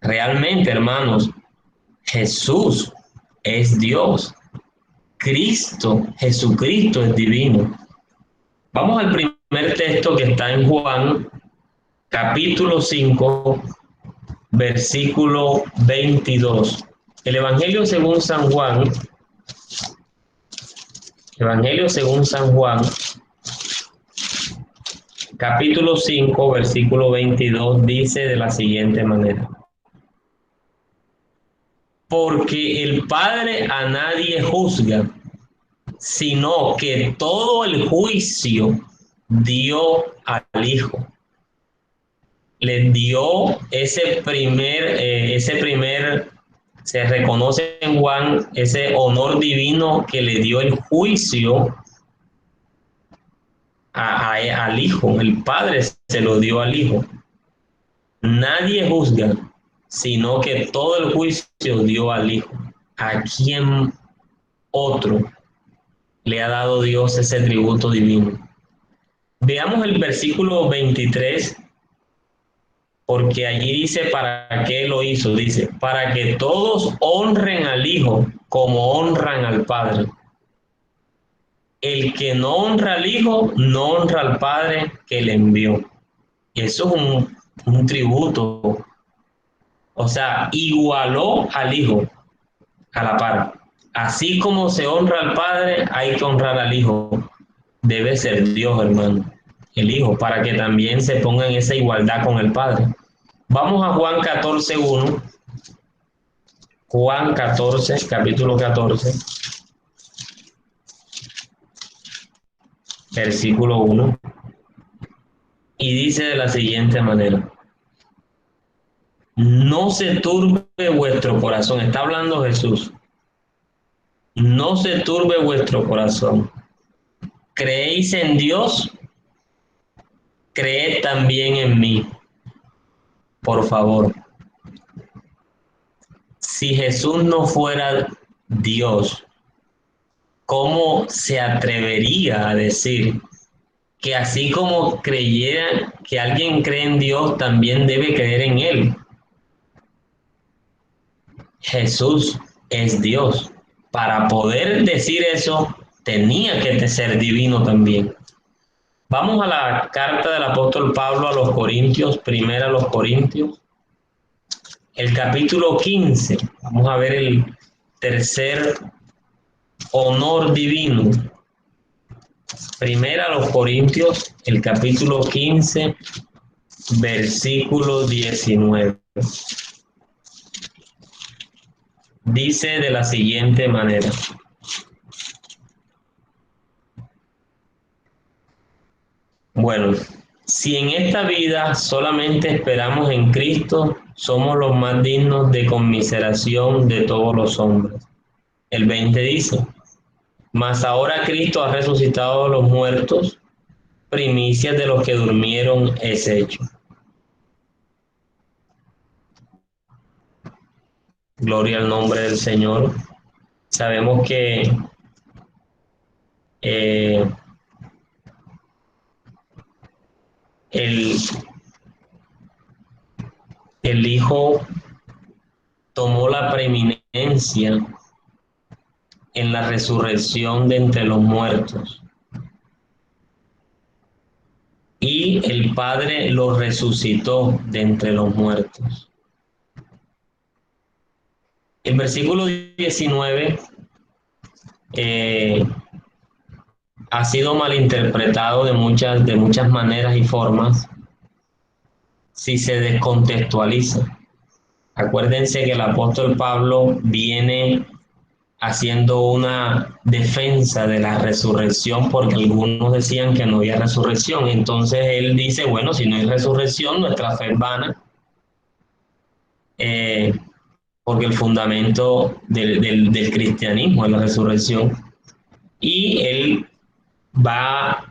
Realmente, hermanos, Jesús es Dios. Cristo, Jesucristo es divino. Vamos al primer texto que está en Juan, capítulo 5, versículo 22. El Evangelio según San Juan, capítulo 5, versículo 22, dice de la siguiente manera: porque el Padre a nadie juzga, sino que todo el juicio dio al Hijo. Le dio ese primer, se reconoce en Juan, ese honor divino que le dio el juicio al Hijo. El Padre se lo dio al Hijo. Nadie juzga, sino que todo el juicio dio al Hijo. ¿A quién otro le ha dado Dios ese tributo divino? Veamos el versículo 23, porque allí dice para qué lo hizo. Dice, para que todos honren al Hijo como honran al Padre. El que no honra al Hijo, no honra al Padre que le envió. Eso es un tributo. O sea, igualó al Hijo a la par. Así como se honra al Padre, hay que honrar al Hijo. Debe ser Dios, hermano, el Hijo, para que también se ponga en esa igualdad con el Padre. Vamos a Juan 14:1. Juan 14, capítulo 14, versículo 1. Y dice de la siguiente manera: no se turbe vuestro corazón. Está hablando Jesús. No se turbe vuestro corazón. ¿Creéis en Dios? Creed también en mí. Por favor. Si Jesús no fuera Dios, ¿cómo se atrevería a decir que así como creyera que alguien cree en Dios, también debe creer en Él? Jesús es Dios. Para poder decir eso, tenía que ser divino también. Vamos a la carta del apóstol Pablo a los Corintios, primera a los Corintios, el capítulo 15. Vamos a ver el tercer honor divino. Primera a los Corintios, el capítulo 15, versículo 19. Dice de la siguiente manera: bueno, si en esta vida solamente esperamos en Cristo, somos los más dignos de conmiseración de todos los hombres. El 20 dice: mas ahora Cristo ha resucitado a los muertos, primicias de los que durmieron es hecho. Gloria al nombre del Señor. Sabemos que el, el Hijo tomó la preeminencia en la resurrección de entre los muertos. Y el Padre lo resucitó de entre los muertos. El versículo 19 ha sido malinterpretado de muchas maneras y formas si se descontextualiza. Acuérdense que el apóstol Pablo viene haciendo una defensa de la resurrección porque algunos decían que no había resurrección. Entonces él dice, bueno, si no hay resurrección, nuestra fe es vana, porque el fundamento del cristianismo es la resurrección. Y él va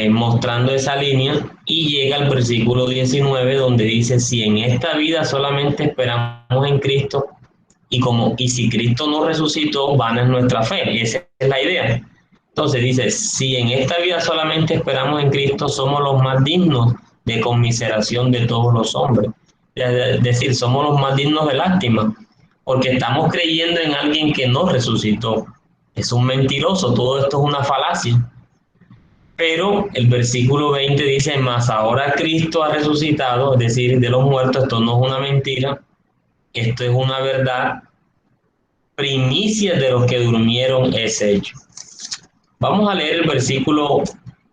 mostrando esa línea y llega al versículo 19 donde dice: si en esta vida solamente esperamos en Cristo, y si Cristo no resucitó, vana es nuestra fe. Y esa es la idea. Entonces dice: si en esta vida solamente esperamos en Cristo, somos los más dignos de conmiseración de todos los hombres. Es decir, somos los más dignos de lástima. porque estamos creyendo en alguien que no resucitó. Es un mentiroso, todo esto es una falacia. Pero el versículo 20 dice, mas ahora Cristo ha resucitado, es decir, de los muertos. Esto no es una mentira, esto es una verdad. Primicia de los que durmieron es hecho. Vamos a leer el versículo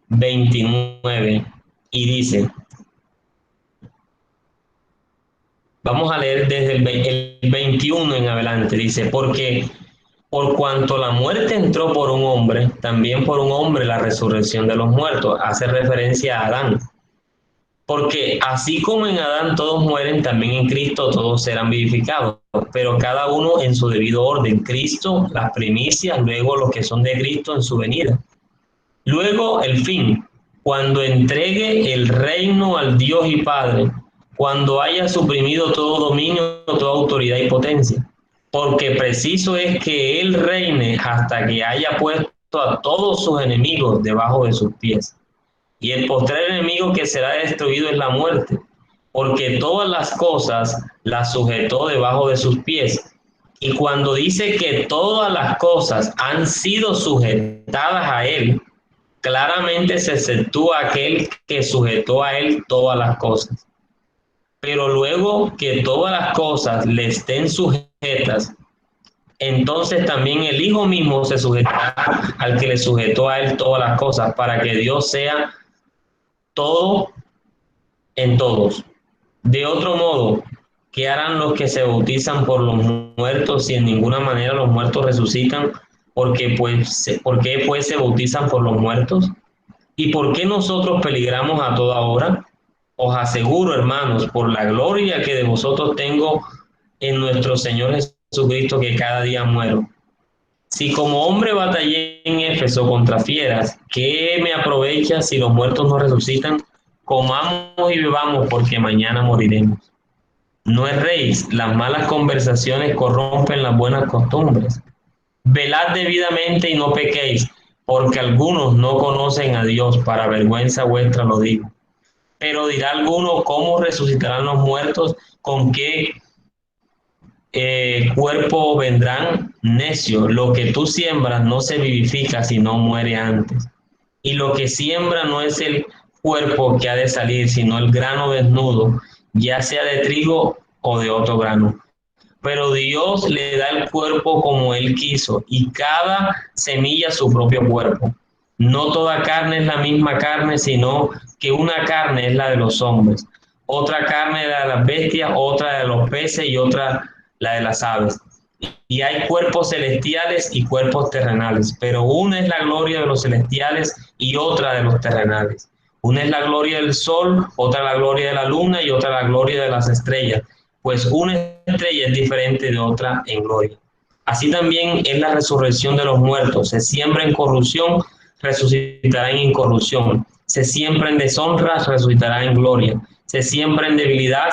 29 y dice, vamos a leer desde el 21 en adelante, dice, porque por cuanto la muerte entró por un hombre, también por un hombre la resurrección de los muertos. Hace referencia a Adán. Porque así como en Adán todos mueren, también en Cristo todos serán vivificados, pero cada uno en su debido orden. Cristo, las primicias, luego los que son de Cristo en su venida. Luego el fin, cuando entregue el reino al Dios y Padre, cuando haya suprimido todo dominio, toda autoridad y potencia. Porque preciso es que Él reine hasta que haya puesto a todos sus enemigos debajo de sus pies. Y el postrer enemigo que será destruido es la muerte, porque todas las cosas las sujetó debajo de sus pies. Y cuando dice que todas las cosas han sido sujetadas a Él, claramente se exceptúa aquel que sujetó a Él todas las cosas. Pero luego que todas las cosas le estén sujetas, entonces también el Hijo mismo se sujetará al que le sujetó a Él todas las cosas, para que Dios sea todo en todos. De otro modo, ¿qué harán los que se bautizan por los muertos si en ninguna manera los muertos resucitan? ¿Por qué pues se bautizan por los muertos? ¿Y por qué nosotros peligramos a toda hora? Os aseguro, hermanos, por la gloria que de vosotros tengo en nuestro Señor Jesucristo, que cada día muero. Si como hombre batallé en Éfeso contra fieras, ¿qué me aprovecha si los muertos no resucitan? Comamos y bebamos, porque mañana moriremos. No erréis, las malas conversaciones corrompen las buenas costumbres. Velad debidamente y no pequéis, porque algunos no conocen a Dios, para vergüenza vuestra lo digo. Pero dirá alguno, ¿cómo resucitarán los muertos? ¿Con qué cuerpo vendrán? Necio, lo que tú siembras no se vivifica, sino muere antes. Y lo que siembra no es el cuerpo que ha de salir, sino el grano desnudo, ya sea de trigo o de otro grano. Pero Dios le da el cuerpo como Él quiso, y cada semilla su propio cuerpo. No toda carne es la misma carne, sino que una carne es la de los hombres, otra carne es la de las bestias, otra de los peces y otra la de las aves. Y hay cuerpos celestiales y cuerpos terrenales, pero una es la gloria de los celestiales y otra de los terrenales. Una es la gloria del sol, otra la gloria de la luna y otra la gloria de las estrellas, pues una estrella es diferente de otra en gloria. Así también es la resurrección de los muertos. Se siembra en corrupción, resucitará en incorrupción. Se siembra en deshonra, resucitará en gloria. Se siembra en debilidad,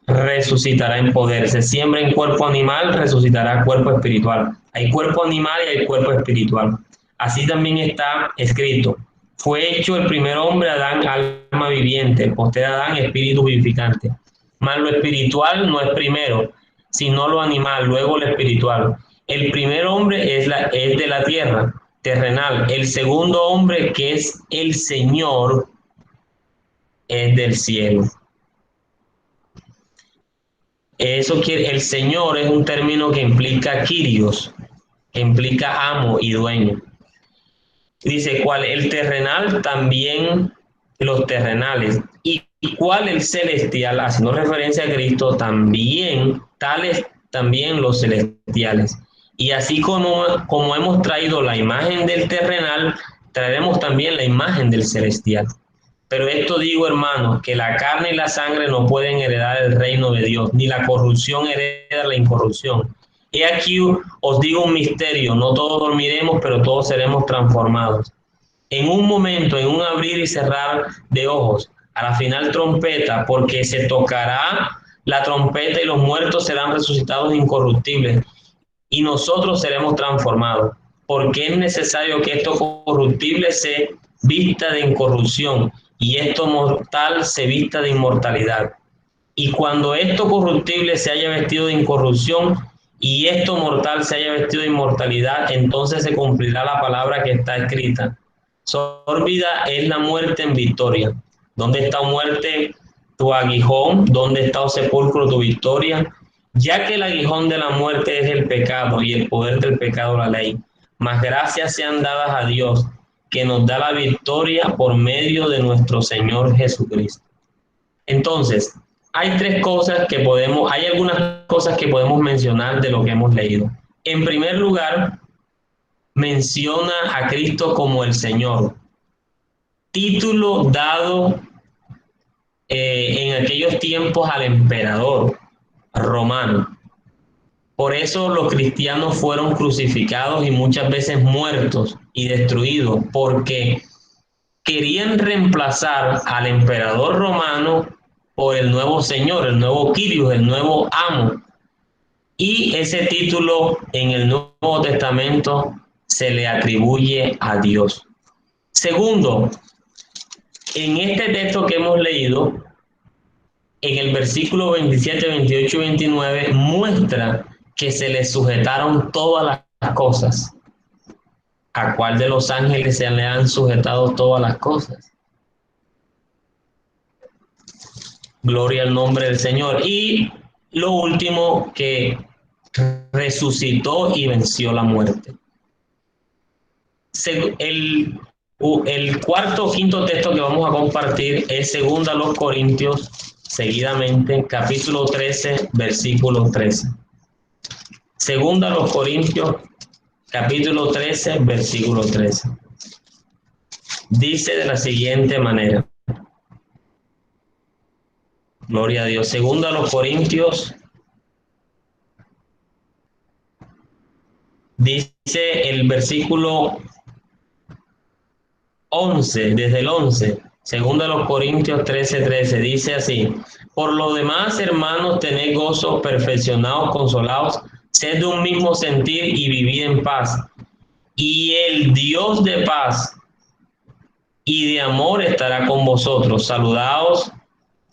resucitará en poder. Se siembra en cuerpo animal, resucitará cuerpo espiritual. Hay cuerpo animal y hay cuerpo espiritual. Así también está escrito: fue hecho el primer hombre, Adán, alma viviente; el posterior Adán, espíritu vivificante. Mas lo espiritual no es primero, sino lo animal, luego lo espiritual. El primer hombre es de la tierra, terrenal. El segundo hombre, que es el Señor, es del cielo. Eso quiere, el Señor es un término que implica Kyrios, que implica amo y dueño. Dice, ¿cuál? El terrenal, también los terrenales. ¿Y cuál? El celestial, haciendo referencia a Cristo, también, tales también los celestiales. Y así como hemos traído la imagen del terrenal, traeremos también la imagen del celestial. Pero esto digo, hermanos, que la carne y la sangre no pueden heredar el reino de Dios, ni la corrupción hereda la incorrupción. He aquí os digo un misterio: no todos dormiremos, pero todos seremos transformados. En un momento, en un abrir y cerrar de ojos, a la final trompeta, porque se tocará la trompeta y los muertos serán resucitados incorruptibles, y nosotros seremos transformados. Porque es necesario que esto corruptible se vista de incorrupción y esto mortal se vista de inmortalidad. Y cuando esto corruptible se haya vestido de incorrupción y esto mortal se haya vestido de inmortalidad, entonces se cumplirá la palabra que está escrita. Sórbida es la muerte en victoria. ¿Dónde está muerte tu aguijón? ¿Dónde está, oh sepulcro, tu victoria? Ya que el aguijón de la muerte es el pecado y el poder del pecado la ley. Mas gracias sean dadas a Dios, que nos da la victoria por medio de nuestro Señor Jesucristo. Entonces, hay algunas cosas que podemos mencionar de lo que hemos leído. En primer lugar, menciona a Cristo como el Señor, título dado en aquellos tiempos al emperador romano. Por eso los cristianos fueron crucificados y muchas veces muertos y destruidos, porque querían reemplazar al emperador romano por el nuevo señor, el nuevo Kyrios, el nuevo amo. Y ese título en el Nuevo Testamento se le atribuye a Dios. Segundo, en este texto que hemos leído, en el versículo 27, 28 y 29, muestra que se le sujetaron todas las cosas. ¿A cuál de los ángeles se le han sujetado todas las cosas? Gloria al nombre del Señor. Y lo último, que resucitó y venció la muerte. El cuarto o quinto texto que vamos a compartir es 2 Corintios, seguidamente, capítulo 13, versículo 13. 2 Corintios, capítulo 13, versículo 13. Dice de la siguiente manera. Gloria a Dios. 2 Corintios, dice el versículo 11, desde el 11, 2 Corintios 13, 13, dice así: por lo demás, hermanos, tened gozo, perfeccionados, consolados, sed de un mismo sentir y vivid en paz. Y el Dios de paz y de amor estará con vosotros. Saludaos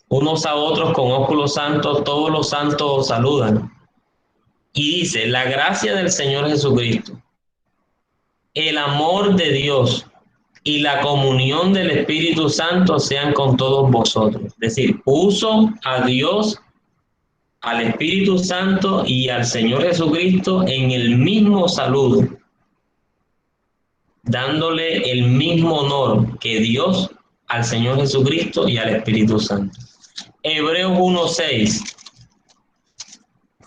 unos a otros con ósculo santo, todos los santos os saludan. Y dice: la gracia del Señor Jesucristo, el amor de Dios y la comunión del Espíritu Santo sean con todos vosotros. Es decir, uso a Dios, al Espíritu Santo y al Señor Jesucristo en el mismo saludo, dándole el mismo honor que Dios al Señor Jesucristo y al Espíritu Santo. Hebreos 1:6.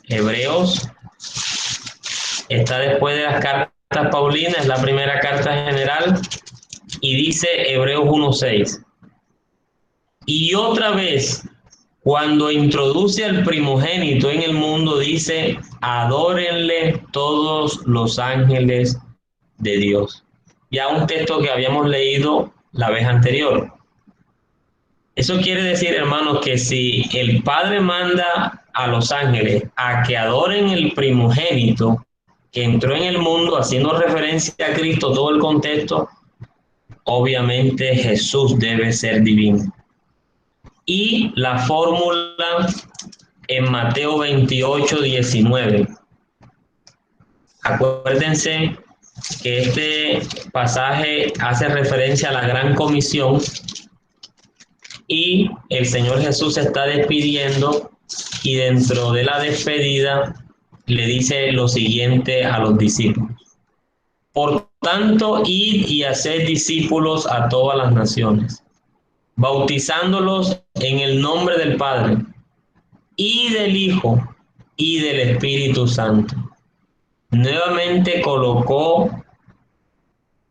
Hebreos está después de las cartas paulinas, es la primera carta general, y dice Hebreos 1:6. Y otra vez, cuando introduce al primogénito en el mundo, dice: adórenle todos los ángeles de Dios. Ya un texto que habíamos leído la vez anterior. Eso quiere decir, hermanos, que si el Padre manda a los ángeles a que adoren el primogénito que entró en el mundo, haciendo referencia a Cristo, todo el contexto, obviamente Jesús debe ser divino. Y la fórmula en Mateo 28, 19. Acuérdense que este pasaje hace referencia a la gran comisión y el Señor Jesús se está despidiendo, y dentro de la despedida le dice lo siguiente a los discípulos: por tanto, id y haced discípulos a todas las naciones, bautizándolos en el nombre del Padre y del Hijo y del Espíritu Santo. Nuevamente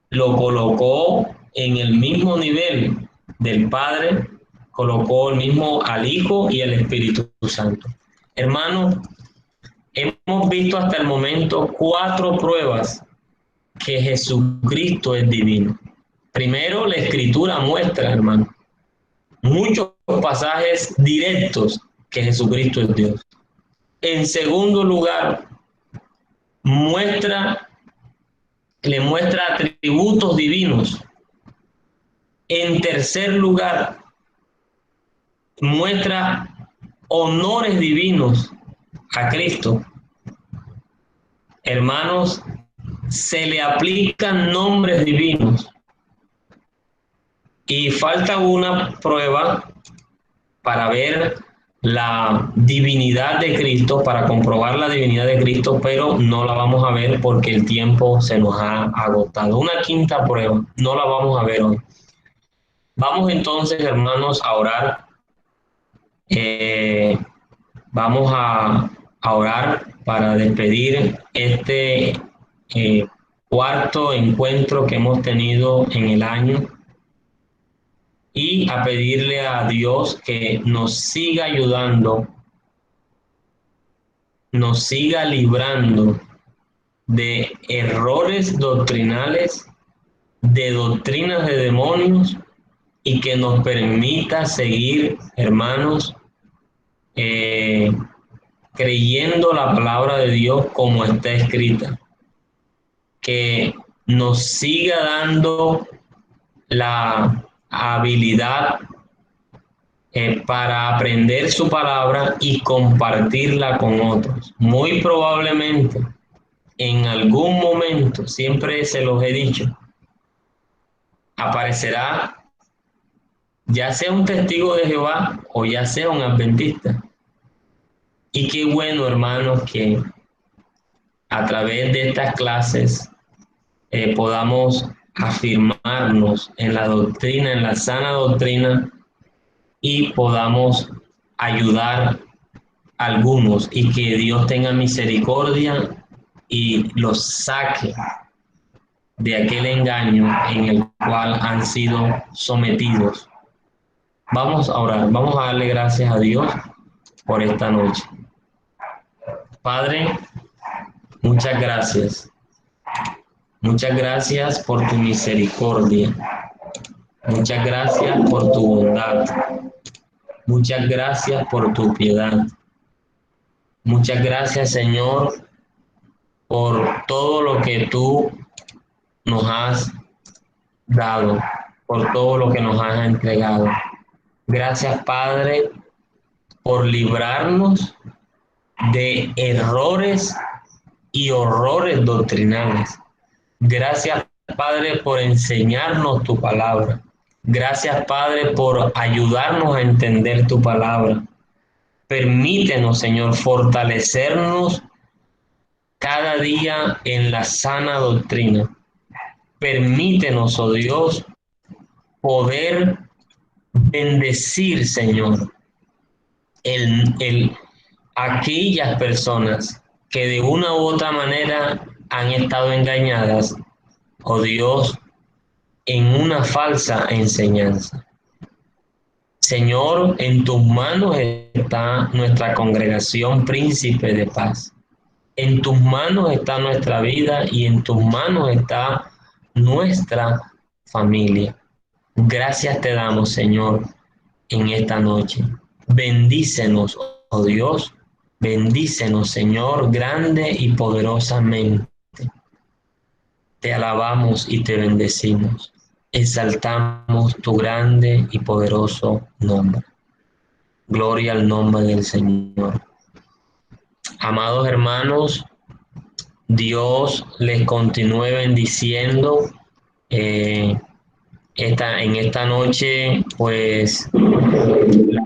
lo colocó en el mismo nivel del Padre, colocó el mismo al Hijo y al Espíritu Santo. Hermanos, hemos visto hasta el momento 4 pruebas que Jesucristo es divino. Primero, la Escritura muestra, hermano, muchos pasajes directos que Jesucristo es Dios. En segundo lugar, le muestra atributos divinos. En tercer lugar, muestra honores divinos a Cristo, hermanos, se le aplican nombres divinos y falta una prueba para ver la divinidad de Cristo, para comprobar la divinidad de Cristo, pero no la vamos a ver porque el tiempo se nos ha agotado. Una quinta prueba, no la vamos a ver hoy. Vamos entonces, hermanos, a orar. Eh, vamos a orar para despedir este cuarto encuentro que hemos tenido en el año y a pedirle a Dios que nos siga ayudando, nos siga librando de errores doctrinales, de doctrinas de demonios y que nos permita seguir, hermanos, eh, creyendo la palabra de Dios como está escrita, que nos siga dando la habilidad para aprender su palabra y compartirla con otros. Muy probablemente en algún momento, siempre se los he dicho, aparecerá ya sea un testigo de Jehová o ya sea un adventista. Y qué bueno, hermanos, que a través de estas clases podamos afirmarnos en la doctrina, en la sana doctrina, y podamos ayudar a algunos y que Dios tenga misericordia y los saque de aquel engaño en el cual han sido sometidos. Vamos a orar, vamos a darle gracias a Dios por esta noche. Padre, muchas gracias. Muchas gracias por tu misericordia. Muchas gracias por tu bondad. Muchas gracias por tu piedad. Muchas gracias, Señor, por todo lo que tú nos has dado, por todo lo que nos has entregado. Gracias, Padre, por librarnos de errores y horrores doctrinales. Gracias, Padre, por enseñarnos tu palabra. Gracias, Padre, por ayudarnos a entender tu palabra. Permítenos, Señor, fortalecernos cada día en la sana doctrina. Permítenos, oh Dios, poder bendecir, Señor, aquellas personas que de una u otra manera han estado engañadas, oh Dios, en una falsa enseñanza. Señor, en tus manos está nuestra congregación Príncipe de Paz. En tus manos está nuestra vida y en tus manos está nuestra familia. Gracias te damos, Señor, en esta noche. Bendícenos, oh Dios. Bendícenos, Señor, grande y poderosamente. Te alabamos y te bendecimos. Exaltamos tu grande y poderoso nombre. Gloria al nombre del Señor. Amados hermanos, Dios les continúe bendiciendo. En esta noche, pues, la